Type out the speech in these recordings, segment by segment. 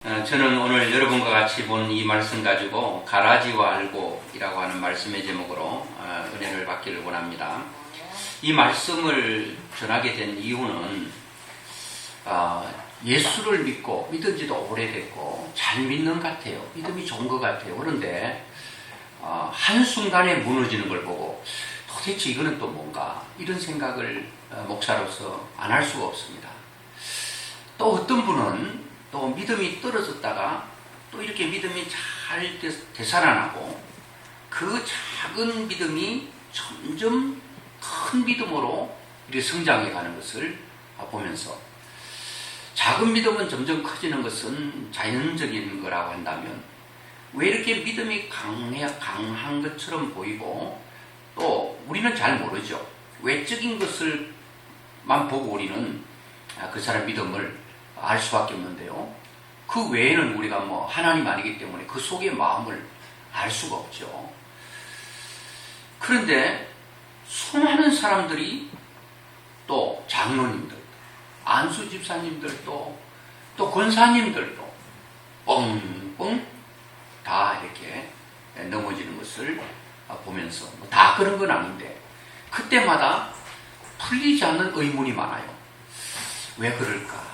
저는 오늘 여러분과 같이 본 이 말씀 가지고 가라지와 알고이라고 하는 말씀의 제목으로 은혜를 받기를 원합니다. 이 말씀을 전하게 된 이유는 예수를 믿은 지도 오래됐고 잘 믿는 것 같아요. 믿음이 좋은 것 같아요. 그런데 한순간에 무너지는 걸 보고 도대체 이거는 또 뭔가 이런 생각을 목사로서 안 할 수가 없습니다. 또 어떤 분은 또 믿음이 떨어졌다가 또 이렇게 믿음이 잘 되살아나고 그 작은 믿음이 점점 큰 믿음으로 이렇게 성장해 가는 것을 보면서 작은 믿음은 점점 커지는 것은 자연적인 거라고 한다면 왜 이렇게 믿음이 강한 것처럼 보이고 또 우리는 잘 모르죠. 외적인 것을만 보고 우리는 그 사람 믿음을 알 수밖에 없는데요. 그 외에는 우리가 하나님 아니기 때문에 그 속의 마음을 알 수가 없죠. 그런데 수많은 사람들이 또 장로님들, 안수 집사님들도 또 권사님들도 뻥뻥 다 이렇게 넘어지는 것을 보면서 다 그런 건 아닌데 그때마다 풀리지 않는 의문이 많아요. 왜 그럴까?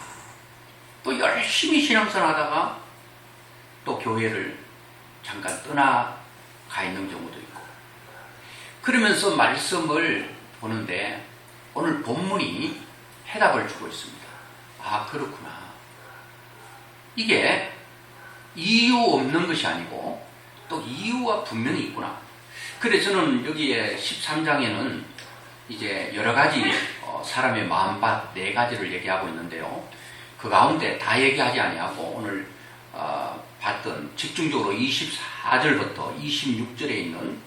또 열심히 신앙생활 하다가 또 교회를 잠깐 떠나가 있는 경우도 있고 그러면서 말씀을 보는데 오늘 본문이 해답을 주고 있습니다. 아, 그렇구나. 이게 이유 없는 것이 아니고 또 이유가 분명히 있구나. 그래서 저는 여기에 13장에는 이제 여러 가지 사람의 마음밭 4가지를 얘기하고 있는데요. 그 가운데 다 얘기하지 아니하고 오늘 봤던 집중적으로 24절부터 26절에 있는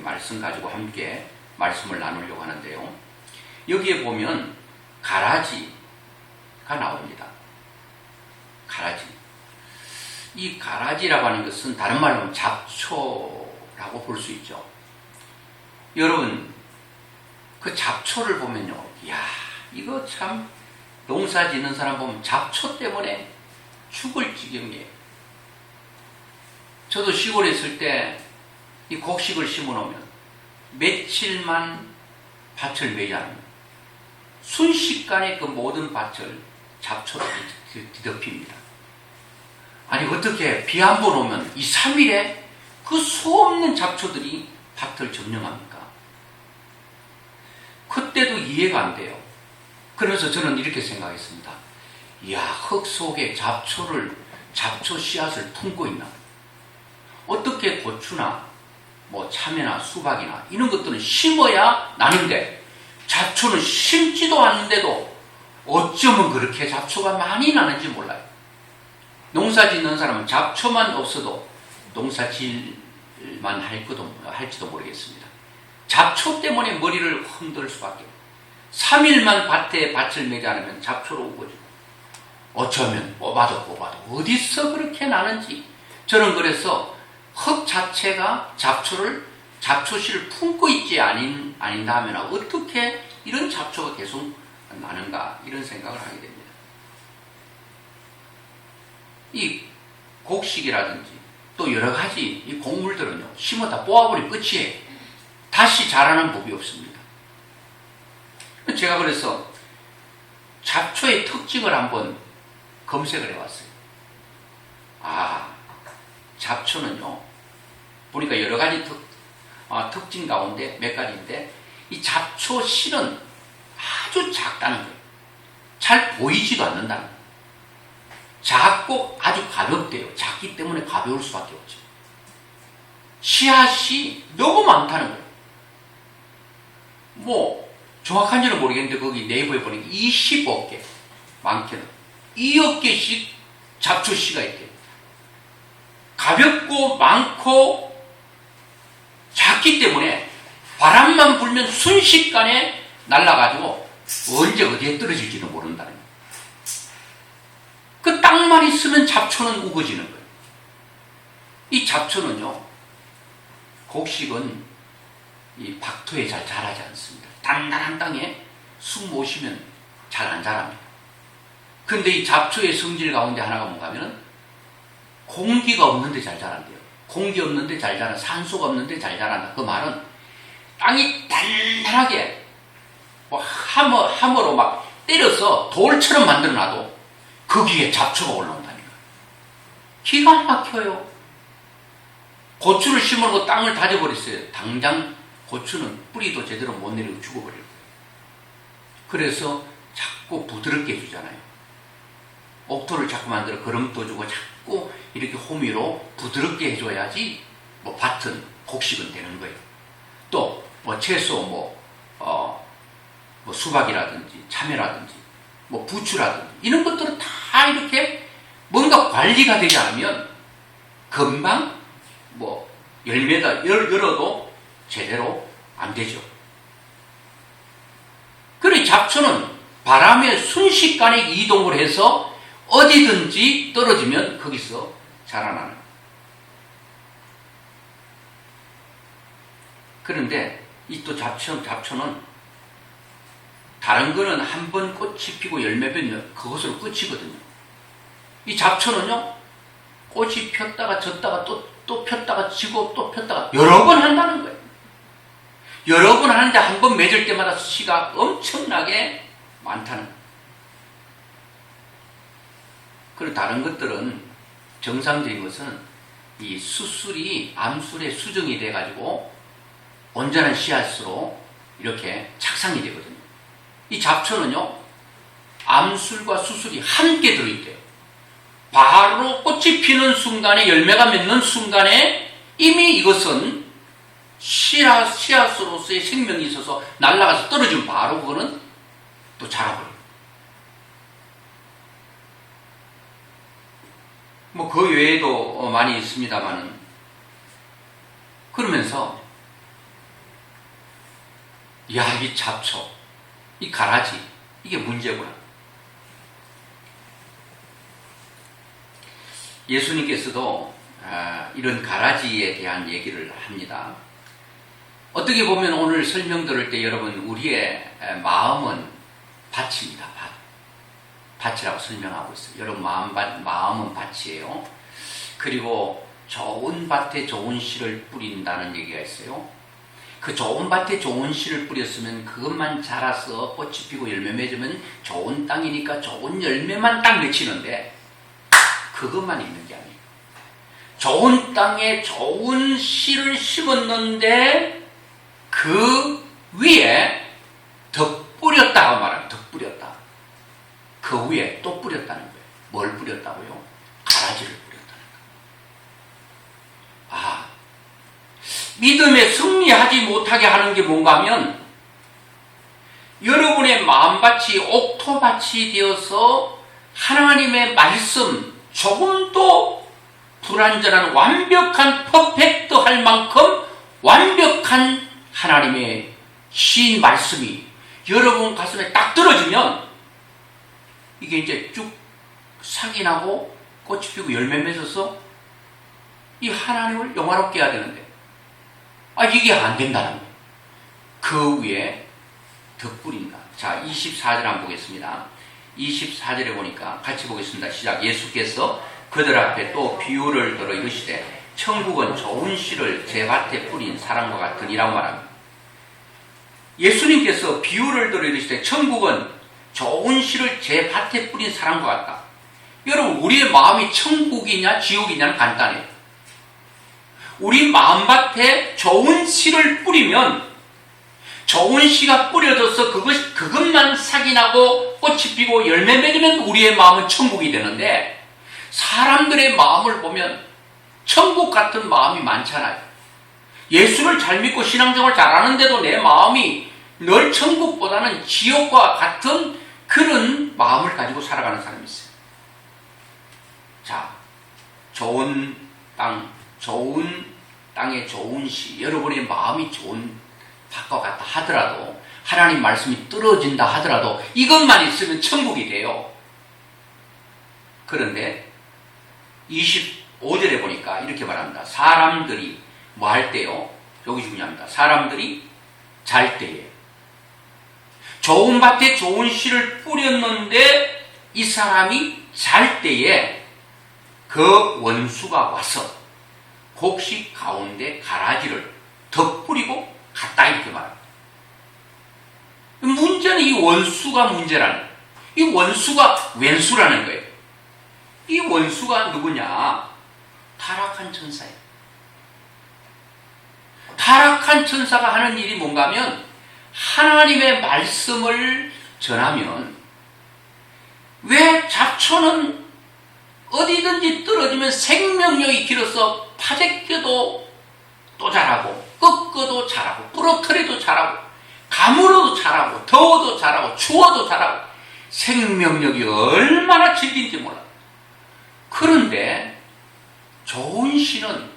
말씀 가지고 함께 말씀을 나누려고 하는데요. 여기에 보면 가라지가 나옵니다. 가라지. 이 가라지라고 하는 것은 다른 말로 하면 잡초라고 볼 수 있죠. 여러분, 그 잡초를 보면요. 이야, 이거 참 농사 짓는 사람 보면 잡초 때문에 죽을 지경이에요. 저도 시골에 있을 때 이 곡식을 심어 놓으면 며칠만 밭을 매지 않으면 순식간에 그 모든 밭을 잡초로 뒤덮입니다. 아니 어떻게 비 한 번 오면 2, 3일에 그 수없는 잡초들이 밭을 점령합니까? 그때도 이해가 안 돼요. 그래서 저는 이렇게 생각했습니다. 이야, 흙 속에 잡초 씨앗을 품고 있나? 어떻게 고추나 참외나 수박이나 이런 것들은 심어야 나는데 잡초는 심지도 않는데도 어쩌면 그렇게 잡초가 많이 나는지 몰라요. 농사 짓는 사람은 잡초만 없어도 농사 질만 할지도 모르겠습니다. 잡초 때문에 머리를 흔들 수밖에 없어요. 3일만 밭을 매지 않으면 잡초로 우거지고 어쩌면 뽑아도 어디서 그렇게 나는지 저는 그래서 흙 자체가 잡초씨를 품고 있지 아닌다면 어떻게 이런 잡초가 계속 나는가 이런 생각을 하게 됩니다. 이 곡식이라든지 또 여러 가지 이 곡물들은요 심었다 뽑아버리면 끝이에요. 다시 자라는 법이 없습니다. 제가 그래서 잡초의 특징을 한번 검색을 해봤어요. 잡초는요 보니까 여러 가지 특징 가운데 몇 가지인데 이 잡초 씨는 아주 작다는 거예요. 잘 보이지도 않는다는 거예요. 작고 아주 가볍대요. 작기 때문에 가벼울 수밖에 없죠. 씨앗이 너무 많다는 거예요. 정확한지는 모르겠는데 거기 네이버에 보니까 20억 개, 많게는 2억 개씩 잡초씨가 있대요. 가볍고 많고 작기 때문에 바람만 불면 순식간에 날아가지고 언제 어디에 떨어질지도 모른다는 거예요. 그 땅만 있으면 잡초는 우거지는 거예요. 이 잡초는요, 곡식은 이 박토에 잘 자라지 않습니다. 단단한 땅에 숨 못 쉬면 잘 안 자랍니다. 그런데 이 잡초의 성질 가운데 하나가 뭔가 하면 공기가 없는데 잘 자란대요. 공기 없는데 잘 자라, 산소가 없는데 잘 자란다. 그 말은 땅이 단단하게 뭐 하머로 막 때려서 돌처럼 만들어놔도 거기에 잡초가 올라온다니까. 기가 막혀요. 고추를 심으려고 땅을 다져버렸어요. 당장 고추는 뿌리도 제대로 못 내리고 죽어버릴 거예요. 그래서 자꾸 부드럽게 해주잖아요. 옥토를 자꾸 만들어 거름도 주고 자꾸 이렇게 호미로 부드럽게 해줘야지 뭐 밭은 곡식은 되는 거예요. 또 뭐 채소 뭐 수박이라든지 참외라든지 뭐 부추라든지 이런 것들은 다 이렇게 뭔가 관리가 되지 않으면 금방 뭐 열매가 열어도 제대로 안 되죠. 그래 잡초는 바람에 순식간에 이동을 해서 어디든지 떨어지면 거기서 자라나는. 그런데 이 또 잡초는 다른 거는 한 번 꽃이 피고 열매 맺으면 그것으로 끝이거든요. 이 잡초는요, 꽃이 폈다가 졌다가 또 폈다가 지고 또 폈다가 여러 번 한다는 거예요. 여러 번 하는데 한 번 맺을 때마다 씨가 엄청나게 많다는 거예요. 그리고 다른 것들은 정상적인 것은 이 수술이 암술에 수정이 돼가지고 온전한 씨앗으로 이렇게 착상이 되거든요. 이 잡초는요, 암술과 수술이 함께 들어있대요. 바로 꽃이 피는 순간에 열매가 맺는 순간에 이미 이것은 씨앗으로서의 생명이 있어서 날아가서 떨어지면 바로 그거는 또 자라버려요. 뭐 그 외에도 많이 있습니다만은, 그러면서 야, 이 잡초, 이 가라지, 이게 문제구나. 예수님께서도 이런 가라지에 대한 얘기를 합니다. 어떻게 보면 오늘 설명 들을 때 여러분, 우리의 마음은 밭입니다. 밭이라고 설명하고 있어요. 여러분 마음은 밭이에요. 그리고 좋은 밭에 좋은 씨를 뿌린다는 얘기가 있어요. 그 좋은 밭에 좋은 씨를 뿌렸으면 그것만 자라서 꽃이 피고 열매 맺으면 좋은 땅이니까 좋은 열매만 딱 맺히는데 그것만 있는 게 아니에요. 좋은 땅에 좋은 씨를 심었는데 그 위에 더 뿌렸다고 말하면 더 뿌렸다. 그 위에 또 뿌렸다는 거예요. 뭘 뿌렸다고요? 가라지를 뿌렸다는 거예요. 믿음에 승리하지 못하게 하는 게 뭔가 하면 여러분의 마음밭이 옥토밭이 되어서 하나님의 말씀, 조금도 불완전한 완벽한 퍼펙트 할 만큼 완벽한 하나님의 신 말씀이 여러분 가슴에 딱 떨어지면 이게 이제 쭉 싹이 나고 꽃이 피고 열매 맺어서 이 하나님을 영화롭게 해야 되는데 이게 안 된다는 거예요. 그 위에 더 뿌린다. 자, 24절 한번 보겠습니다. 24절에 보니까 같이 보겠습니다. 시작. 예수께서 그들 앞에 또 비유를 들어 이르시되 천국은 좋은 씨를 제 밭에 뿌린 사람과 같으니라고 말합니다. 예수님께서 비유를 들어 이르시되 천국은 좋은 씨를 제 밭에 뿌린 사람과 같다. 여러분, 우리의 마음이 천국이냐 지옥이냐는 간단해요. 우리 마음밭에 좋은 씨를 뿌리면 좋은 씨가 뿌려져서 그것만 싹이 나고 꽃이 피고 열매 맺으면 우리의 마음은 천국이 되는데, 사람들의 마음을 보면 천국 같은 마음이 많잖아요. 예수를 잘 믿고 신앙생활 잘하는데도 내 마음이 늘 천국보다는 지옥과 같은 그런 마음을 가지고 살아가는 사람이 있어요. 자, 좋은 땅, 좋은 땅에 좋은 씨, 여러분의 마음이 좋은 밭과 같다 하더라도, 하나님 말씀이 떨어진다 하더라도 이것만 있으면 천국이 돼요. 그런데 25절에 보니까 이렇게 말합니다. 사람들이 뭐 할 때요? 여기 중요합니다. 사람들이 잘 때에 좋은 밭에 좋은 씨를 뿌렸는데 이 사람이 잘 때에 그 원수가 와서 곡식 가운데 가라지를 덧뿌리고 갔다 이렇게 말합니다. 문제는 이 원수가 문제라는 거예요. 이 원수가 왼수라는 거예요. 이 원수가 누구냐? 타락한 천사예요. 타락한 천사가 하는 일이 뭔가 하면 하나님의 말씀을 전하면 왜 잡초는 어디든지 떨어지면 생명력이 길어서 파제껴도 또 자라고 꺾어도 자라고 부러뜨려도 자라고 가물어도 자라고 더워도 자라고 추워도 자라고 생명력이 얼마나 질긴지 몰라. 그런데 좋은 씨는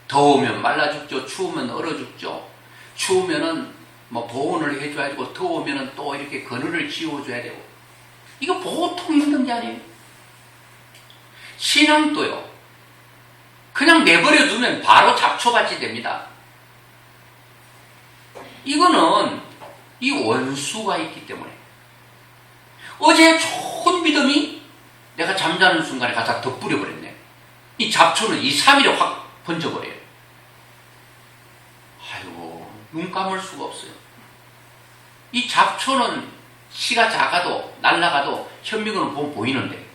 더우면 말라 죽죠. 추우면 얼어 죽죠. 추우면은 뭐 보온을 해줘야 되고 더우면은 또 이렇게 그늘을 지워줘야 되고 이거 보통 힘든 게 아니에요. 신앙도요. 그냥 내버려 두면 바로 잡초밭이 됩니다. 이거는 이 원수가 있기 때문에 어제 좋은 믿음이 내가 잠자는 순간에 갖다 덧뿌려 버렸네. 이 잡초는 2, 3일에 확 번져버려요. 아이고 눈 감을 수가 없어요. 이 잡초는 씨가 작아도 날아가도 현미경을 보면 보이는데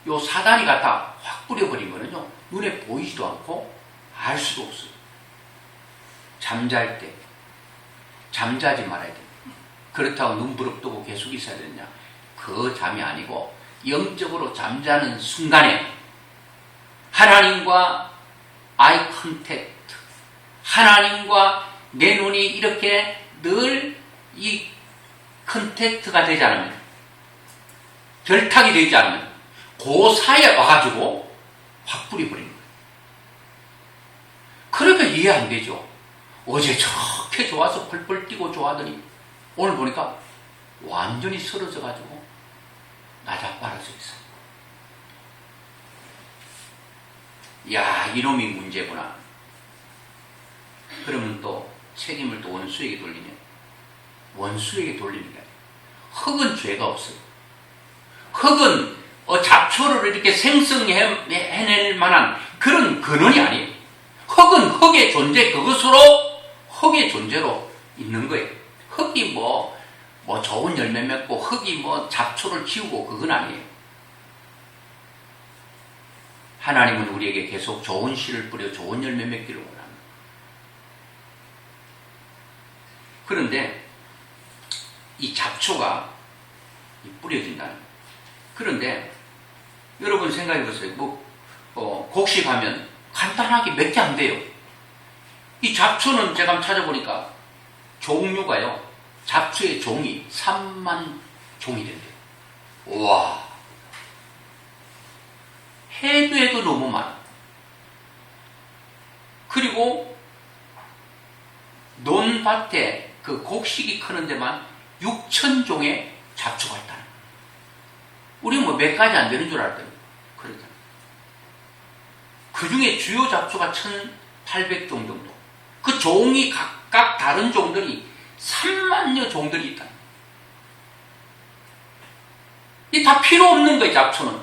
요 사단이 갖다 확 뿌려버리면요 눈에 보이지도 않고 알 수도 없어요. 잠잘 때 잠자지 말아야 돼요. 그렇다고 눈 부릅뜨고 계속 있어야 되느냐? 그 잠이 아니고 영적으로 잠자는 순간에 하나님과 아이 컨택트, 하나님과 내 눈이 이렇게 늘 이 컨택트가 되지 않으면, 결탁이 되지 않으면 그 사이에 와가지고 확 뿌려버리는 거예요. 그러니까 이해 안 되죠. 어제 저렇게 좋아서 펄펄 뛰고 좋아하더니 오늘 보니까 완전히 쓰러져가지고 나자빠라져 있어. 야, 이놈이 문제구나. 그러면 또 책임을 또 원수에게 돌리냐? 원수에게 돌리는 게 아니에요. 흙은 죄가 없어요. 흙은 잡초를 이렇게 생성해낼 만한 그런 근원이 아니에요. 흙은 흙의 존재, 그것으로 흙의 존재로 있는 거예요. 흙이 뭐 좋은 열매 맺고 흙이 뭐 잡초를 키우고 그건 아니에요. 하나님은 우리에게 계속 좋은 씨를 뿌려 좋은 열매 맺기를 원합니다. 그런데 이 잡초가 뿌려진다는 거예요. 그런데 여러분 생각해 보세요. 곡식하면 간단하게 몇 개 안 돼요. 이 잡초는 제가 한번 찾아보니까 종류가요. 잡초의 종이 3만 종이 된대요. 우와. 해도 너무 많아. 그리고 논밭에 그 곡식이 크는 데만 6,000종의 잡초가 있다는 거예요. 우리 뭐 몇 가지 안 되는 줄 알았더니 그러잖아요. 그 중에 주요 잡초가 1,800종 정도. 그 종이 각각 다른 종들이 3만여 종들이 있다. 이 다 필요 없는 거예요, 잡초는.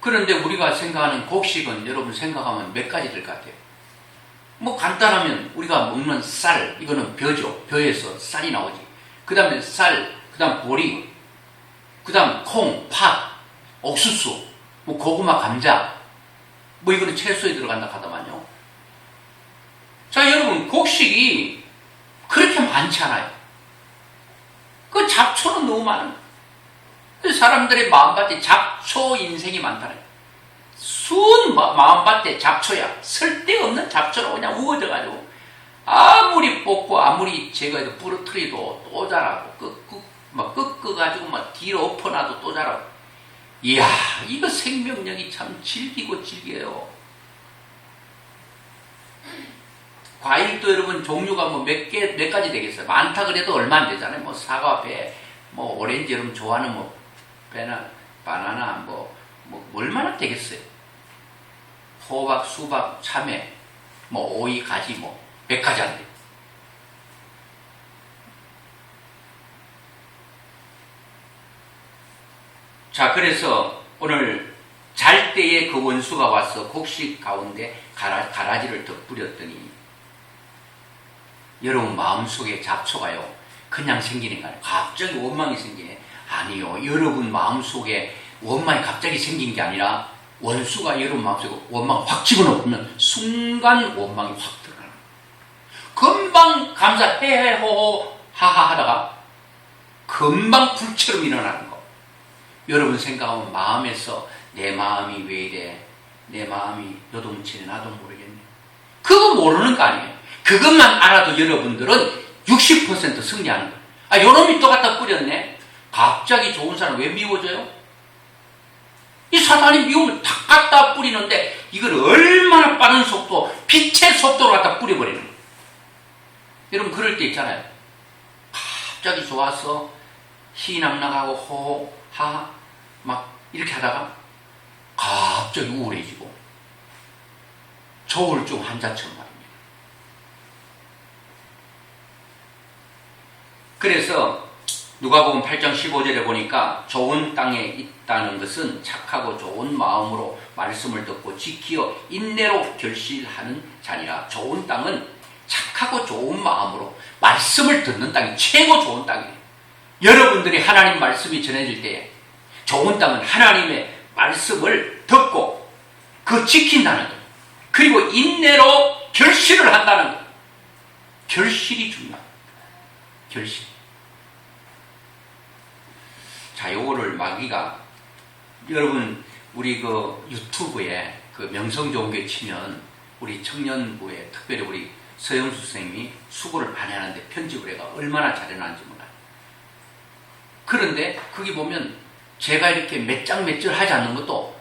그런데 우리가 생각하는 곡식은 여러분 생각하면 몇 가지 될 것 같아요. 뭐 간단하면 우리가 먹는 쌀, 이거는 벼죠. 벼에서 쌀이 나오지. 그 다음에 쌀, 그 다음 보리, 그 다음 콩, 팥, 옥수수, 뭐 고구마, 감자, 뭐 이거는 채소에 들어간다 하더만요. 자, 여러분, 곡식이 그렇게 많지 않아요. 그 잡초는 너무 많은 거예요. 사람들의 마음밭에 잡초 인생이 많다는 거예요. 순 마음밭에 잡초야. 쓸데없는 잡초로 그냥 우거져가지고 아무리 뽑고 아무리 제거해도 부러뜨려도 또 자라고 꺾어가지고 막 뒤로 엎어놔도 또 자라고. 이야, 이거 생명력이 참 질기고 질겨요. 과일도 여러분 종류가 뭐 몇 가지 되겠어요. 많다 그래도 얼마 안 되잖아요. 뭐 사과, 배, 뭐 오렌지 여러분 좋아하는 뭐 바나나 뭐 얼마나 되겠어요. 호박, 수박, 참외, 뭐 오이, 가지 뭐 몇 가지 안 돼요. 자, 그래서 오늘 잘 때에 그 원수가 와서 곡식 가운데 가라지를 덧뿌렸더니 여러분 마음속에 잡초가요 그냥 생기는 거 아니에요. 갑자기 원망이 생기네. 아니요. 여러분 마음속에 원망이 갑자기 생긴 게 아니라 원수가 여러분 마음속에 원망을 확 집어넣으면 순간 원망이 확 들어가는 거예요. 금방 감사 호호 하하 하다가 금방 불처럼 일어나는 거. 여러분 생각하면 마음에서 내 마음이 왜 이래? 내 마음이 요동치네. 나도 모르겠네. 그거 모르는 거 아니에요. 그것만 알아도 여러분들은 60% 승리하는 거예요. 아, 요놈이 또 갖다 뿌렸네? 갑자기 좋은 사람 왜 미워져요? 이 사탄이 미움을 다 갖다 뿌리는데 이걸 얼마나 빠른 속도, 빛의 속도로 갖다 뿌려버리는 거예요. 여러분 그럴 때 있잖아요. 갑자기 좋아서 희낙낙하고 호호 하하 막 이렇게 하다가 갑자기 우울해지고 저울증 환자처럼 말입니다. 그래서 누가복음 8장 15절에 보니까 좋은 땅에 있다는 것은 착하고 좋은 마음으로 말씀을 듣고 지키어 인내로 결실하는 자니라. 좋은 땅은 착하고 좋은 마음으로 말씀을 듣는 땅이 최고 좋은 땅이에요. 여러분들이 하나님 말씀이 전해질 때 좋은 땅은 하나님의 말씀을 듣고 그 지킨다는 것. 그리고 인내로 결실을 한다는 것. 결실이 중요합니다. 결실. 자, 요거를 마귀가 여러분 우리 그 유튜브에 그 명성종교에 치면 우리 청년부에 특별히 우리 서영수 선생님이 수고를 많이 하는데 편집을 해가 얼마나 잘해놨는지 몰라요. 그런데 거기 보면 제가 이렇게 몇 장 몇 절 하지 않는 것도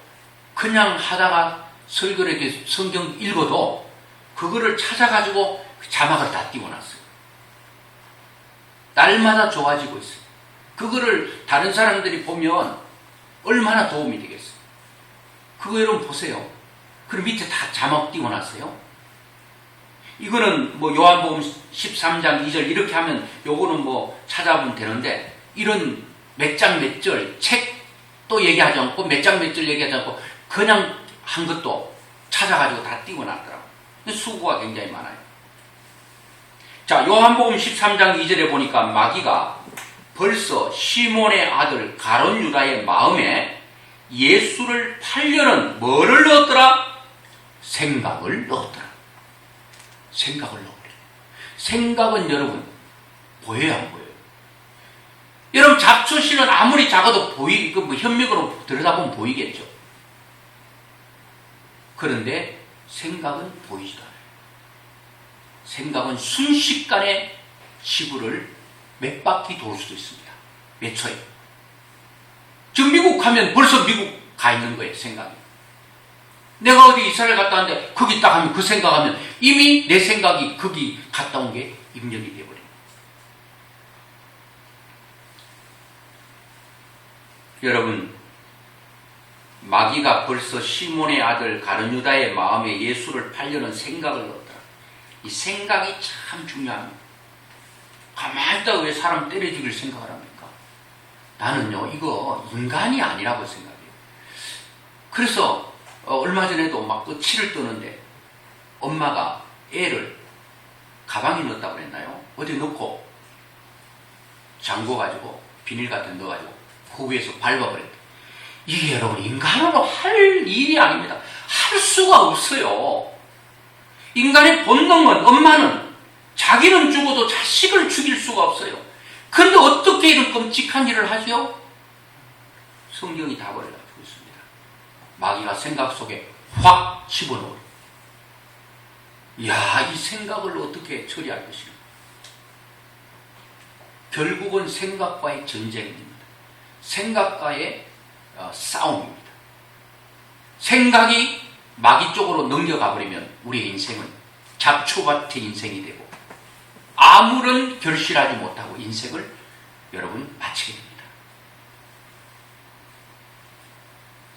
그냥 하다가 설교를 이렇게 성경 읽어도 그거를 찾아가지고 자막을 다 띄워놨어요. 날마다 좋아지고 있어요. 그거를 다른 사람들이 보면 얼마나 도움이 되겠어요. 그거 여러분 보세요. 그리고 밑에 다 자막 띄워놨어요. 이거는 뭐 요한복음 13장 2절 이렇게 하면 요거는 뭐 찾아보면 되는데 이런 몇 장 몇 절 책도 얘기하지 않고 몇 장 몇 절 얘기하지 않고 그냥 한 것도 찾아가지고 다 띄워놨더라고요. 수고가 굉장히 많아요. 자, 요한복음 13장 2절에 보니까 마귀가 벌써 시몬의 아들 가룟 유다의 마음에 예수를 팔려는 뭐를 넣었더라? 생각을 넣었더라. 생각을 넣었더라. 생각은 여러분 보여요, 안 보여요? 여러분 잡초씨는 아무리 작아도 뭐 현미으로 들여다보면 보이겠죠. 그런데 생각은 보이지도 않아요. 생각은 순식간에 지구를 몇 바퀴 돌 수도 있습니다. 몇 초에. 지금 미국 가면 벌써 미국 가 있는 거예요, 생각이. 내가 어디 이스라엘 갔다 왔는데 거기 딱 하면 그 생각하면 이미 내 생각이 거기 갔다 온 게 입력이 되어버립니다. 여러분, 마귀가 벌써 시몬의 아들 가룟 유다의 마음에 예수를 팔려는 생각을 넣었다. 이 생각이 참 중요합니다. 가만히 있다가 왜 사람 때려 죽일 생각을 합니까? 나는요, 이거 인간이 아니라고 생각해요. 그래서 얼마 전에도 막 그 치를 뜨는데 엄마가 애를 가방에 넣었다고 그랬나요? 어디 넣고 잠궈가지고 비닐 같은 데 넣어가지고 그 위에서 밟아버렸다. 이게 여러분 인간으로 할 일이 아닙니다. 할 수가 없어요. 인간의 본능은 엄마는 자기는 죽어도 자식을 죽일 수가 없어요. 그런데 어떻게 이런 끔찍한 일을 하죠? 성경이 답을 가지고 있습니다. 마귀가 생각 속에 확 집어넣어요. 이야, 이 생각을 어떻게 처리할 것인가? 결국은 생각과의 전쟁입니다. 생각과의 싸움입니다. 생각이 마귀 쪽으로 넘겨가 버리면 우리의 인생은 잡초 같은 인생이 되고 아무런 결실하지 못하고 인생을 여러분 마치게 됩니다.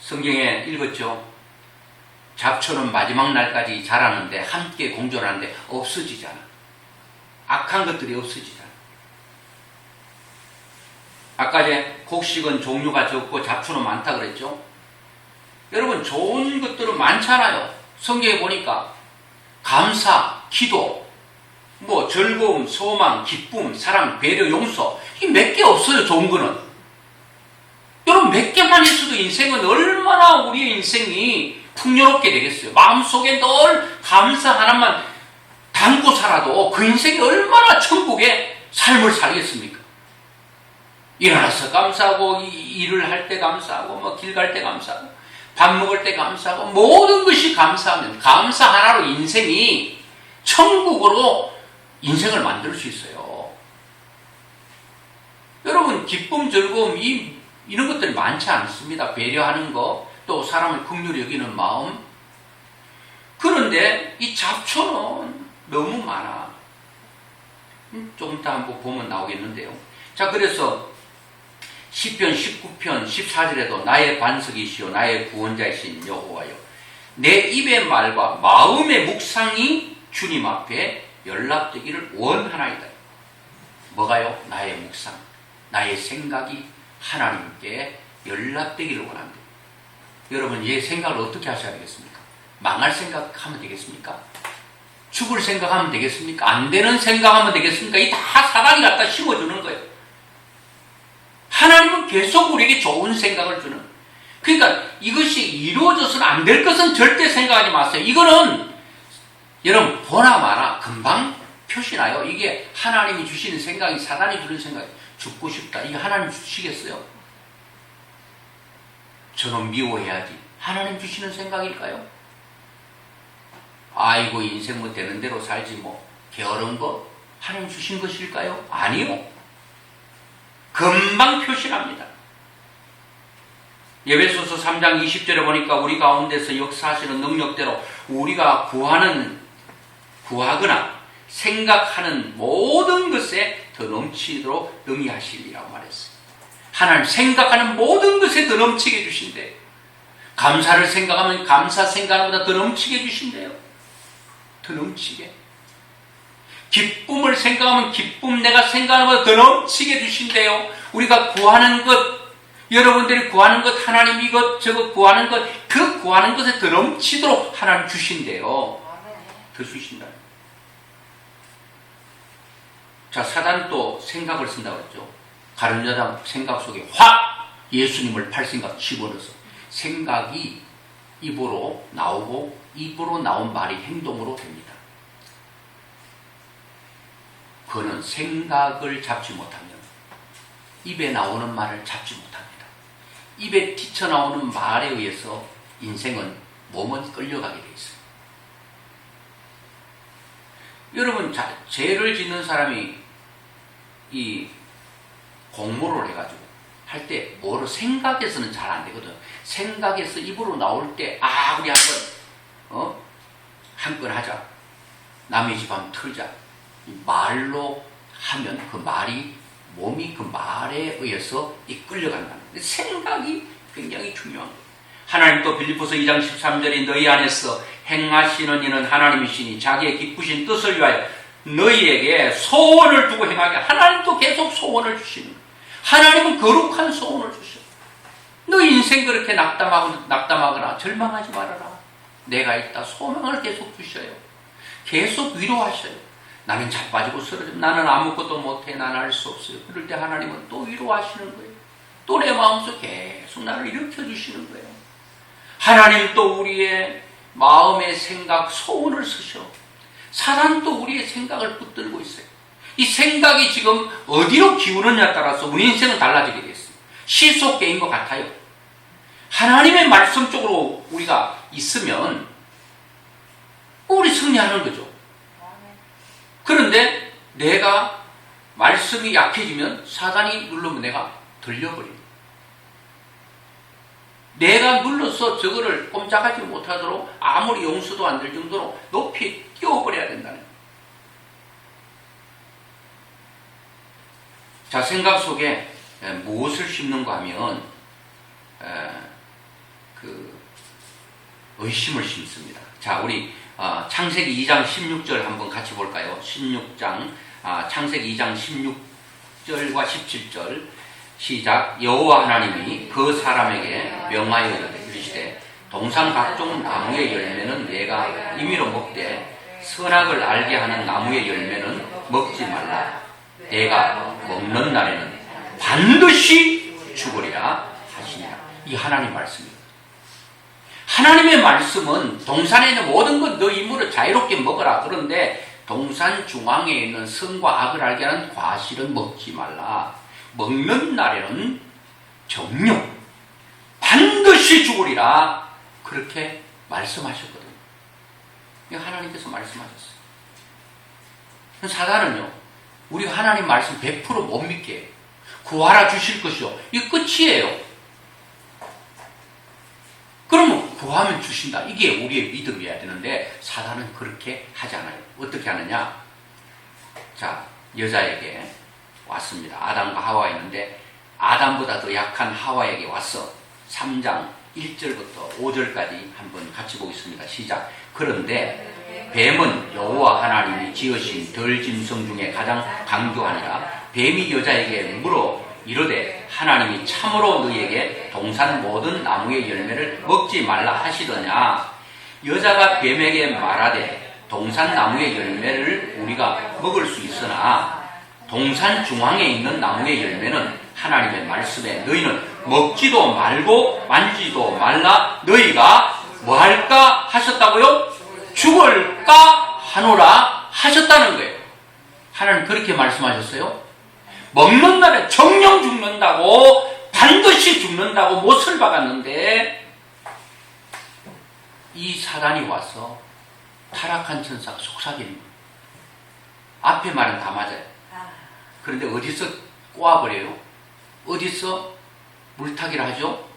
성경에 읽었죠. 잡초는 마지막 날까지 자라는데 함께 공존하는데 없어지잖아. 악한 것들이 없어지잖아. 아까 전에 곡식은 종류가 적고 잡초는 많다 그랬죠. 여러분 좋은 것들은 많잖아요. 성경에 보니까 감사, 기도, 뭐 즐거움, 소망, 기쁨, 사랑, 배려, 용서 이 몇 개 없어요. 좋은 거는. 여러분 몇 개만 있어도 인생은 얼마나 우리의 인생이 풍요롭게 되겠어요. 마음속에 늘 감사 하나만 담고 살아도 그 인생이 얼마나 천국의 삶을 살겠습니까? 일어나서 감사하고 일을 할 때 감사하고 뭐 길 갈 때 감사하고 밥 먹을 때 감사하고 모든 것이 감사하면 감사 하나로 인생이 천국으로 인생을 만들 수 있어요. 여러분 기쁨, 즐거움 이런 것들이 많지 않습니다. 배려하는 거, 또 사람을 긍휼히 여기는 마음. 그런데 이 잡초는 너무 많아. 조금 이따 한번 보면 나오겠는데요. 자, 그래서 시편 19편 14절에도 나의 반석이시요 나의 구원자이신 여호와여 내 입의 말과 마음의 묵상이 주님 앞에 연락되기를 원하나이다. 뭐가요? 나의 묵상, 나의 생각이 하나님께 연락되기를 원한다. 여러분 이 생각을 어떻게 하셔야 되겠습니까? 망할 생각하면 되겠습니까? 죽을 생각하면 되겠습니까? 안 되는 생각하면 되겠습니까? 이 다 사단이 갖다 심어주는 거예요. 하나님은 계속 우리에게 좋은 생각을 주는. 그러니까 이것이 이루어져서는 안 될 것은 절대 생각하지 마세요. 이거는 여러분 보나 마나 금방 표시나요. 이게 하나님이 주시는 생각이 사단이 주는 생각이 죽고 싶다. 이게 하나님 주시겠어요? 저는 미워해야지. 하나님 주시는 생각일까요? 아이고 인생 뭐 되는 대로 살지 뭐 게으른 거 하나님 주신 것일까요? 아니요. 금방 표시합니다. 에베소서 3장 20절에 보니까 우리 가운데서 역사하시는 능력대로 우리가 구하거나 생각하는 모든 것에 더 넘치도록 능히하시리라고 말했어요. 하나님 생각하는 모든 것에 더 넘치게 해주신대요. 감사를 생각하면 감사 생각하는 것보다 더 넘치게 해주신대요. 더 넘치게. 기쁨을 생각하면 기쁨 내가 생각하는 것보다 더 넘치게 해주신대요. 우리가 구하는 것, 여러분들이 구하는 것, 하나님 이것 저것 구하는 것, 그 구하는 것에 더 넘치도록 하나님 주신대요. 더 주신다. 자, 사단도 생각을 쓴다고 했죠. 가룟 여자 생각 속에 확 예수님을 팔생각 집어넣어서 생각이 입으로 나오고 입으로 나온 말이 행동으로 됩니다. 그는 생각을 잡지 못하면 입에 나오는 말을 잡지 못합니다. 입에 튀쳐나오는 말에 의해서 인생은 몸은 끌려가게 돼 있어요. 여러분 죄를 짓는 사람이 이 공모를 해가지고 할 때 뭐를 생각해서는 잘 안 되거든. 생각해서 입으로 나올 때 우리 한 건 하자. 남의 집 한번 털자. 말로 하면 그 말이 몸이 그 말에 의해서 이끌려간다는 거예요. 생각이 굉장히 중요한 거예요. 하나님 또 빌립보서 2장 13절에 너희 안에서 행하시는 이는 하나님이시니 자기의 기쁘신 뜻을 위하여 너희에게 소원을 두고 행하게. 하나님도 계속 소원을 주시는 거예요. 하나님은 거룩한 소원을 주셔. 너 인생 그렇게 낙담하거나 절망하지 말아라. 내가 있다. 소망을 계속 주셔요. 계속 위로하셔요. 나는 자빠지고 쓰러져. 나는 아무것도 못해. 나는 할 수 없어요. 그럴 때 하나님은 또 위로하시는 거예요. 또 내 마음속에 계속 나를 일으켜주시는 거예요. 하나님 또 우리의 마음의 생각, 소원을 쓰셔. 사단도 우리의 생각을 붙들고 있어요. 이 생각이 지금 어디로 기우느냐에 따라서 우리 인생은 달라지게 됐어요. 시속계인 것 같아요. 하나님의 말씀 쪽으로 우리가 있으면 우리 승리하는 거죠. 그런데 내가 말씀이 약해지면 사단이 누르면 내가 들려버립니다. 내가 눌러서 저거를 꼼짝하지 못하도록 아무리 용서도 안 될 정도로 높이 띄워버려야 된다는 거예요. 자, 생각 속에 무엇을 심는가 하면 의심을 심습니다. 자, 우리 창세기 2장 16절 한번 같이 볼까요? 16장 창세기 2장 16절과 17절 시작. 여호와 하나님이 그 사람에게 명하여 이르시되 동산 각종 나무의 열매는 내가 임의로 먹되 선악을 알게 하는 나무의 열매는 먹지 말라. 내가 먹는 날에는 반드시 죽으리라 하시니라. 이 하나님 말씀입니다. 하나님의 말씀은 동산에 있는 모든 것 너 임으로 자유롭게 먹어라. 그런데 동산 중앙에 있는 선과 악을 알게 하는 과실은 먹지 말라. 먹는 날에는 정령 반드시 죽으리라. 그렇게 말씀하셨거든요. 하나님께서 말씀하셨어요. 사단은요, 우리가 하나님 말씀 100%못 믿게 해요. 구하라 주실 것이요. 이게 끝이에요. 그러면 구하면 주신다. 이게 우리의 믿음이어야 되는데 사단은 그렇게 하지 않아요. 어떻게 하느냐? 자, 여자에게 왔습니다. 아담과 하와가 있는데 아담보다 더 약한 하와에게 왔어. 3장 1절부터 5절까지 한번 같이 보겠습니다. 시작. 그런데 뱀은 여호와 하나님이 지으신 덜 짐승 중에 가장 강교하니라. 뱀이 여자에게 물어 이르되 하나님이 참으로 너희에게 동산 모든 나무의 열매를 먹지 말라 하시더냐. 여자가 뱀에게 말하되 동산 나무의 열매를 우리가 먹을 수 있으나 동산 중앙에 있는 나무의 열매는 하나님의 말씀에 너희는 먹지도 말고 만지도 말라. 너희가 뭐 할까 하셨다고요? 죽을까 하노라 하셨다는 거예요. 하나님 그렇게 말씀하셨어요. 먹는 날에 정령 죽는다고, 반드시 죽는다고 못을 박았는데 이 사단이 와서 타락한 천사가 속삭이는 거예요. 앞에 말은 다 맞아요. 그런데 어디서 꼬아버려요? 어디서 물타기를 하죠?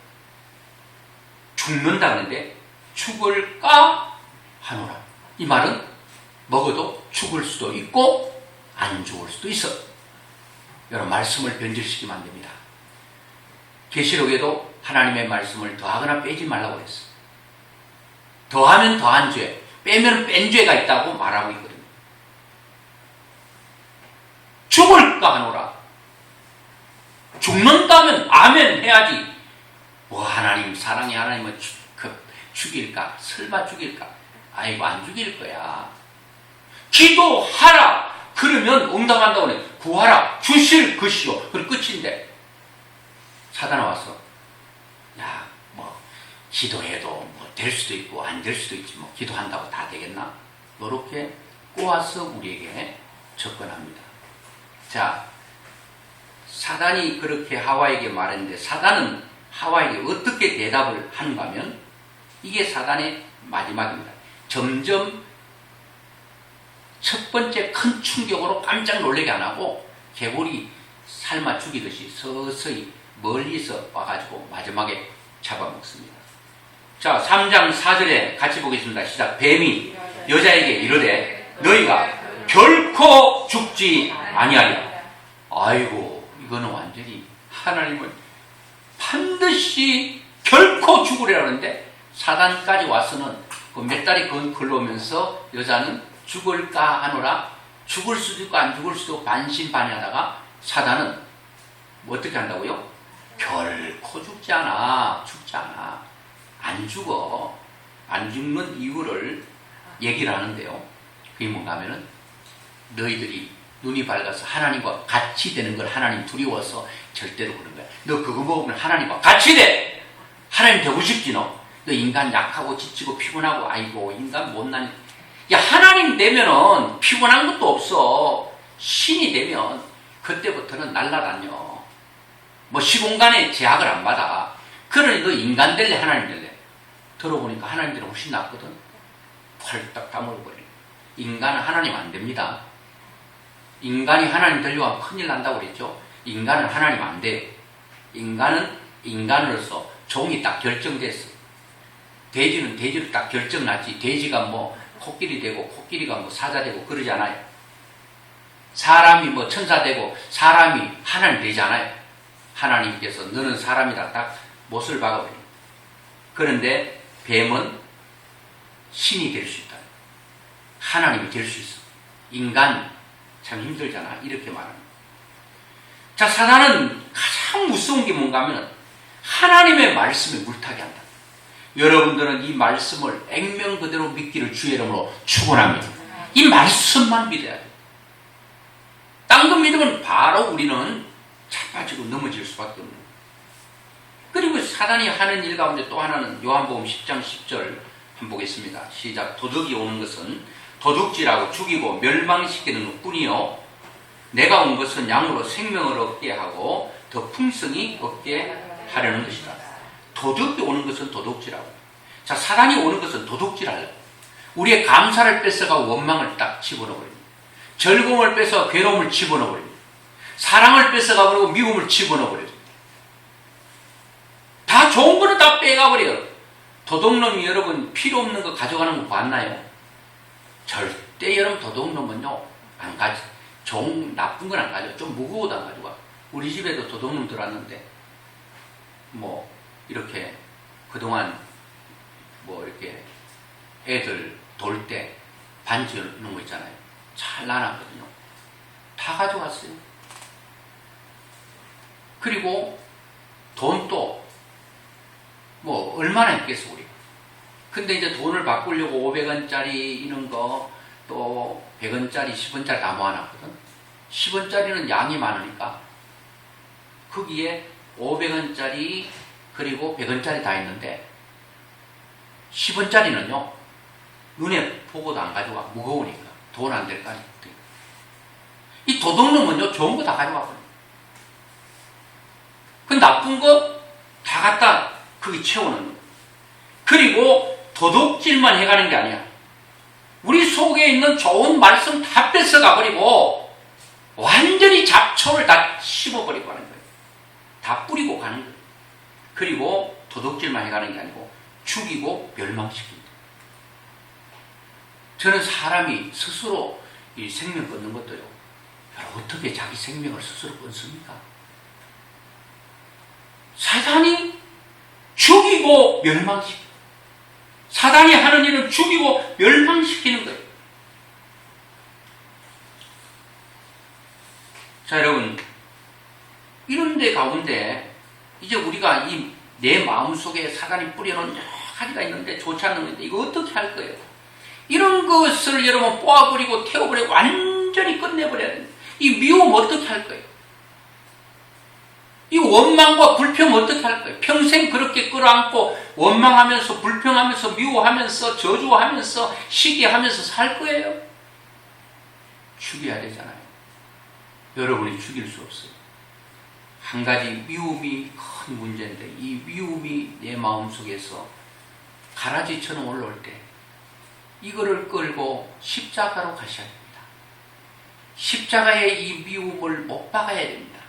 죽는다는데 죽을까 하노라. 이 말은 먹어도 죽을 수도 있고 안 죽을 수도 있어. 여러분, 말씀을 변질시키면 안 됩니다. 계시록에도 하나님의 말씀을 더하거나 빼지 말라고 그랬어. 더하면 더한 죄, 빼면 뺀 죄가 있다고 말하고 있거든요. 죽을까 하노라. 죽는다면 아멘 해야지. 뭐 하나님 사랑해, 하나님은 죽일까? 설마 죽일까? 아이고 안 죽일 거야. 기도하라. 그러면 응답한다고 그래. 구하라. 주실 것이요. 그리고 끝인데 사단아 와서 야, 뭐 기도해도 뭐 될 수도 있고 안 될 수도 있지 뭐 기도한다고 다 되겠나? 이렇게 꼬아서 우리에게 접근합니다. 자, 사단이 그렇게 하와에게 말했는데 사단은 하와에게 어떻게 대답을 하는가 하면 이게 사단의 마지막입니다. 점점 첫 번째 큰 충격으로 깜짝 놀라게 안 하고 개구리 삶아 죽이듯이 서서히 멀리서 와가지고 마지막에 잡아먹습니다. 자, 3장 4절에 같이 보겠습니다. 시작. 뱀이 여자에게 이르되 너희가 결코 죽지 아니하리라. 아이고, 이거는 완전히 하나님은 반드시 결코 죽으리라는데 사단까지 와서는 그 몇 달이 걸러오면서 여자는 죽을까 하노라. 죽을 수도 있고 안 죽을 수도 반신반의하다가 사단은 뭐 어떻게 한다고요? 결코 죽지 않아. 죽지 않아. 안 죽어. 안 죽는 이유를 얘기를 하는데요. 그게 뭔가 하면은 너희들이 눈이 밝아서 하나님과 같이 되는 걸 하나님 두려워서 절대로 그런 거야. 너 그거 먹으면 하나님과 같이 돼. 하나님 되고 싶지 너. 너 인간 약하고 지치고 피곤하고 아이고 인간 못난. 야, 하나님 되면은 피곤한 것도 없어. 신이 되면 그때부터는 날아다녀. 뭐 시공간에 제약을 안 받아. 그러니 너 인간 될래 하나님 될래? 들어보니까 하나님들은 훨씬 낫거든. 펄떡 다물어버려. 인간은 하나님 안 됩니다. 인간이 하나님 되려고 하면 큰일 난다고 그랬죠. 인간은 하나님 안 돼. 인간은 인간으로서 종이 딱 결정됐어. 돼지는 돼지로 딱 결정났지. 돼지가 뭐 코끼리 되고 코끼리가 뭐 사자 되고 그러지 않아요. 사람이 뭐 천사 되고 사람이 하나님 되지 않아요. 하나님께서 너는 사람이다 딱 못을 박아버려. 그런데 뱀은 신이 될 수 있다. 하나님이 될 수 있어. 인간 참 힘들잖아. 이렇게 말합니다. 자, 사단은 가장 무서운 게 뭔가 하면 하나님의 말씀에 물타기 한다. 여러분들은 이 말씀을 액면 그대로 믿기를 주의 이름으로 축원합니다. 이 말씀만 믿어야 돼요. 딴 거 믿으면 바로 우리는 자빠지고 넘어질 수밖에 없는 거예요. 그리고 사단이 하는 일 가운데 또 하나는 요한복음 10장 10절 한번 보겠습니다. 시작. 도둑이 오는 것은 도둑질하고 죽이고 멸망시키는 것뿐이요 내가 온 것은 양으로 생명을 얻게 하고 더 풍성히 얻게 하려는 것이다. 도둑이 오는 것은 도둑질하고, 자, 사단이 오는 것은 도둑질하려고 우리의 감사를 뺏어가고 원망을 딱 집어넣어버립니다. 즐거움을 뺏어 괴로움을 집어넣어버립니다. 사랑을 뺏어가버리고 미움을 집어넣어버립니다. 다 좋은 거는 다 빼가버려요. 도둑놈이 여러분 필요 없는 거 가져가는 거 봤나요? 절대 여러분 도둑놈은요 안 가져. 나쁜 건 안 가져. 좀 무거워도 안 가져가. 우리 집에도 도둑놈 들어왔는데 뭐 이렇게 그동안 뭐 이렇게 애들 돌 때 반지 넣는 거 있잖아요. 잘 나눴거든요. 다 가져갔어요. 그리고 돈도 뭐 얼마나 있겠어 우리. 근데 이제 돈을 바꾸려고 500원짜리 이런 거 또 100원짜리 10원짜리 다 모아놨거든. 10원짜리는 양이 많으니까 거기에 500원짜리 그리고 100원짜리 다 있는데 10원짜리는요 눈에 보고도 안 가져가. 무거우니까 돈 안 될 거 아니에요. 이 도둑놈은요 좋은 거 다 가져가거든요. 그 나쁜 거 다 갖다 거기 채우는 거예요. 그리고 도둑질만 해가는 게 아니야. 우리 속에 있는 좋은 말씀 다 뺏어가버리고 완전히 잡초를 다 씹어버리고 가는 거예요. 다 뿌리고 가는 거예요. 그리고 도둑질만 해가는 게 아니고 죽이고 멸망시킵니다. 저는 사람이 스스로 이 생명 끊는 것도요. 어떻게 자기 생명을 스스로 끊습니까? 사단이 죽이고 멸망시킵니다. 사단이 하는 일은 죽이고 멸망시키는 거예요. 자, 여러분, 이런 데 가운데 이제 우리가 이 내 마음속에 사단이 뿌려놓은 여러 가지가 있는데 좋지 않는 건데 이거 어떻게 할 거예요? 이런 것을 여러분 뽑아버리고 태워버리고 완전히 끝내버려야 됩니다. 이 미움 어떻게 할 거예요? 이 원망과 불평 어떻게 할 거예요? 평생 그렇게 끌어안고 원망하면서 불평하면서 미워하면서 저주하면서 시기하면서 살 거예요? 죽여야 되잖아요. 여러분이 죽일 수 없어요. 한 가지 미움이 큰 문제인데 이 미움이 내 마음속에서 가라지처럼 올라올 때 이거를 끌고 십자가로 가셔야 됩니다. 십자가에 이 미움을 못 박아야 됩니다.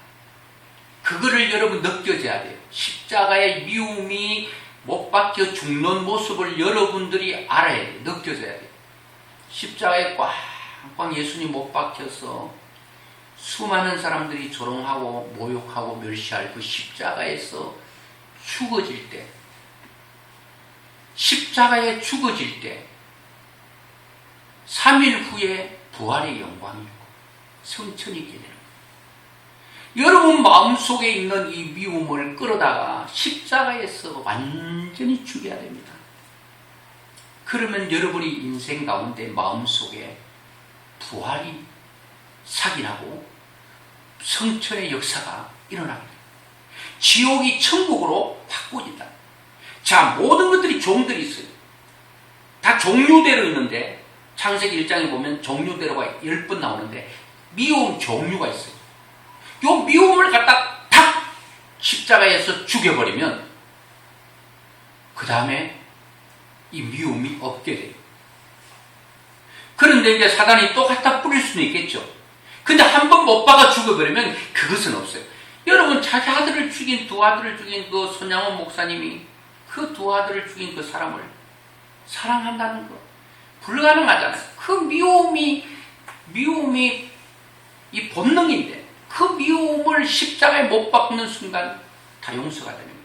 그거를 여러분 느껴져야 돼요. 십자가의 미움이 못 박혀 죽는 모습을 여러분들이 알아야 돼요. 느껴져야 돼요. 십자가에 꽝꽝 예수님 못 박혀서 수많은 사람들이 조롱하고 모욕하고 멸시할 그 십자가에서 죽어질 때, 십자가에 죽어질 때 3일 후에 부활의 영광이 있고 성천이 있게 되는 거예요. 여러분 마음속에 있는 이 미움을 끌어다가 십자가에서 완전히 죽여야 됩니다. 그러면 여러분의 인생 가운데 마음속에 부활이 삭인하고 성천의 역사가 일어납니다. 지옥이 천국으로 바꿔진다. 자, 모든 것들이 종들이 있어요. 다 종류대로 있는데 창세기 1장에 보면 종류대로가 10번 나오는데 미움 종류가 있어요. 요 미움을 갖다 탁 십자가에서 죽여버리면 그 다음에 이 미움이 없게 돼요. 그런데 이제 사단이 또 갖다 뿌릴 수는 있겠죠. 근데 한 번 못 박아 죽여버리면 그것은 없어요. 여러분 자기 아들을 죽인 두 아들을 죽인 그 손양원 목사님이 그 두 아들을 죽인 그 사람을 사랑한다는 거 불가능하잖아요. 그 미움이 이 본능인데 그 미움을 십자가에 못 박는 순간 다 용서가 되는 거예요.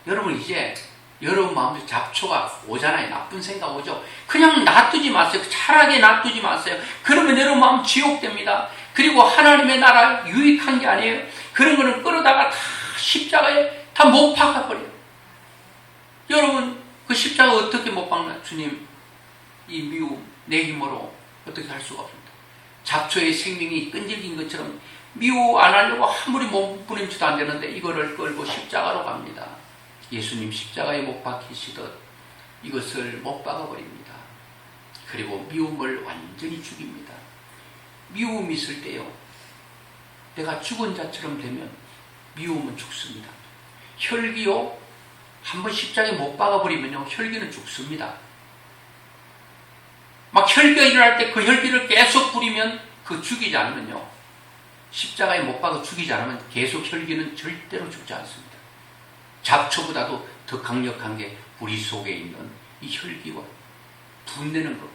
여러분 이제 여러분 마음에 잡초가 오잖아요. 나쁜 생각 오죠. 그냥 놔두지 마세요. 차라리 놔두지 마세요. 그러면 여러분 마음 지옥됩니다. 그리고 하나님의 나라 유익한 게 아니에요. 그런 거는 끌어다가 다 십자가에 다 못 박아버려요. 여러분, 그 십자가 어떻게 못 박나? 주님, 이 미움, 내 힘으로 어떻게 할 수가 없습니다. 잡초의 생명이 끈질긴 것처럼 미워 안 하려고 아무리 몸부림쳐도 안 되는데 이거를 끌고 십자가로 갑니다. 예수님 십자가에 못 박히시듯 이것을 못 박아버립니다. 그리고 미움을 완전히 죽입니다. 미움이 있을 때요, 내가 죽은 자처럼 되면 미움은 죽습니다. 혈기요, 한번 십자가에 못 박아버리면요, 혈기는 죽습니다. 막 혈기가 일어날 때 그 혈기를 계속 부리면, 그 죽이지 않으면요, 십자가에 못 박아 죽이지 않으면 계속 혈기는 절대로 죽지 않습니다. 잡초보다도 더 강력한 게 우리 속에 있는 이 혈기와 분내는 것과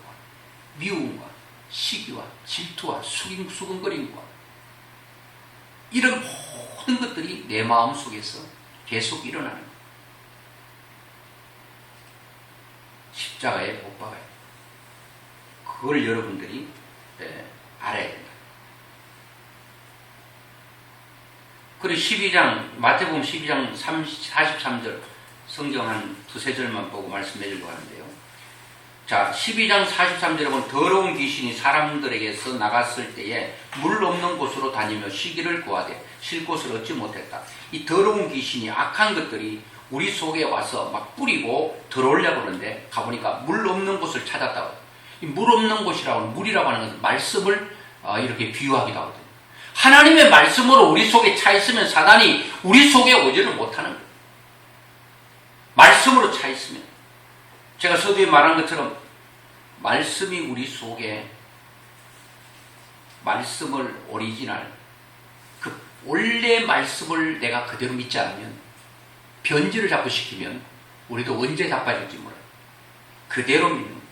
미움과 시기와 질투와 수근거림과 이런 모든 것들이 내 마음 속에서 계속 일어나는 거예요. 십자가에 못 박아야 돼요. 그걸 여러분들이 알아야 된다. 그리고 12장, 마태복음 12장 43절 성경 한 두세 절만 보고 말씀해 주려고 하는데요. 자, 12장 43절에 보면 더러운 귀신이 사람들에게서 나갔을 때에 물 없는 곳으로 다니며 쉬기를 구하되 쉴 곳을 얻지 못했다. 이 더러운 귀신이, 악한 것들이 우리 속에 와서 막 뿌리고 들어오려고 그러는데 가보니까 물 없는 곳을 찾았다고. 이 물 없는 곳이라고, 물이라고 하는 것은 말씀을 이렇게 비유하기도 하거든요. 하나님의 말씀으로 우리 속에 차 있으면 사단이 우리 속에 오지를 못하는 거예요. 말씀으로 차 있으면. 제가 서두에 말한 것처럼 말씀이 우리 속에, 말씀을 오리지널, 그 원래 말씀을 내가 그대로 믿지 않으면, 변질을 자꾸 시키면 우리도 언제 자빠질지 몰라요. 그대로 믿는 거예요.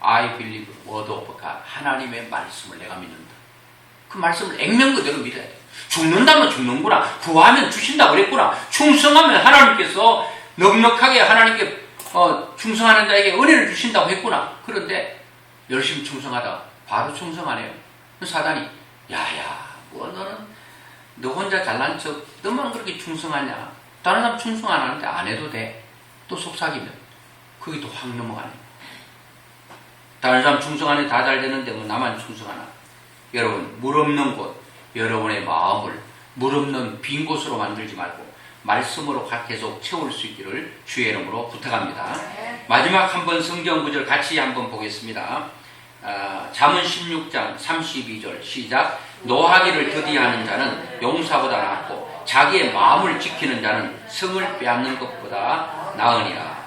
I believe word of God. 하나님의 말씀을 내가 믿는다. 그 말씀을 액면 그대로 믿어야 돼. 죽는다면 죽는구나. 구하면 주신다 그랬구나. 충성하면 하나님께서 넉넉하게 하나님께 충성하는 자에게 은혜를 주신다고 했구나. 그런데 열심히 충성하다가 바로 충성 안 해요. 사단이 야야, 뭐 너는 너 혼자 잘난 척, 너만 그렇게 충성하냐. 다른 사람 충성 안 하는데 안 해도 돼. 또 속삭이면 그게 또 확 넘어가네. 다른 사람 충성 안 해 다 잘 되는데 뭐 나만 충성하나. 여러분, 물 없는 곳, 여러분의 마음을 물 없는 빈 곳으로 만들지 말고 말씀으로 계속 채울 수 있기를 주의 이름으로 부탁합니다. 마지막 한번 성경 구절 같이 한번 보겠습니다. 잠언 16장 32절 시작. 노하기를 더디하는 자는 용사보다 낫고 자기의 마음을 지키는 자는 성을 빼앗는 것보다 나으니라.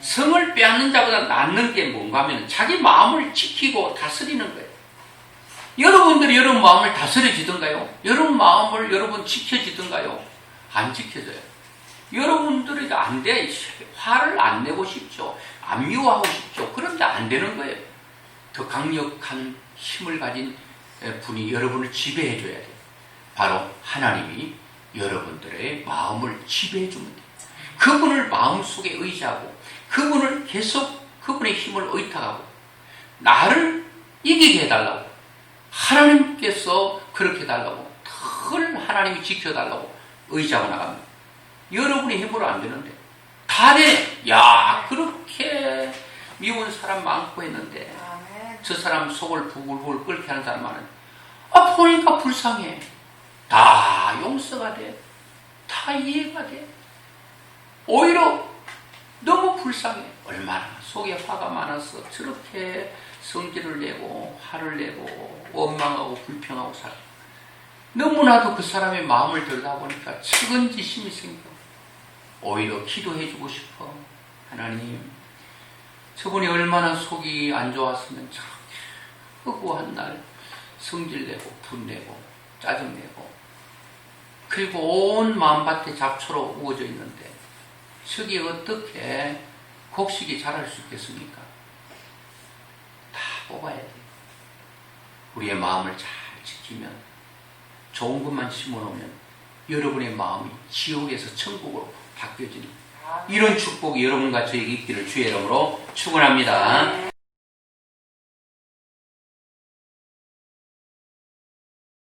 성을 빼앗는 자보다 낫는 게 뭔가 하면 자기 마음을 지키고 다스리는 거예요. 여러분들이 여러분 마음을 다스려지던가요? 여러분 마음을 여러분 지켜지던가요? 안 지켜져요. 여러분들이 안 돼. 화를 안 내고 싶죠. 안 미워하고 싶죠. 그런데 안 되는 거예요. 더 강력한 힘을 가진 분이 여러분을 지배해 줘야 돼요. 바로 하나님이 여러분들의 마음을 지배해 주면 돼요. 그분을 마음속에 의지하고 그분을 계속 그분의 힘을 의탁하고 나를 이기게 해달라고, 하나님께서 그렇게 해달라고, 늘 하나님이 지켜달라고 의지하고 나가면 여러분의 힘으로 안 되는데 다 돼. 야, 그렇게 미운 사람 많고 했는데 저 사람 속을 부글부글 끓게 하는 사람 많은데 보니까 불쌍해. 다 용서가 돼. 다 이해가 돼. 오히려 너무 불쌍해. 얼마나 속에 화가 많아서 저렇게 성질을 내고 화를 내고 원망하고 불평하고 살아. 너무나도 그 사람의 마음을 들여다보니까 측은지심이 생겨. 오히려 기도해주고 싶어. 하나님, 저분이 얼마나 속이 안 좋았으면 저렇게 허구한 날 성질내고 분내고 짜증내고 그리고 온 마음밭에 잡초로 우거져 있는데 저기 어떻게 곡식이 자랄 수 있겠습니까? 다 뽑아야 돼요. 우리의 마음을 잘 지키면, 좋은 것만 심어놓으면 여러분의 마음이 지옥에서 천국으로 바뀌어지는 이런 축복이 여러분과 저에게 있기를 주의 이름으로 축원합니다.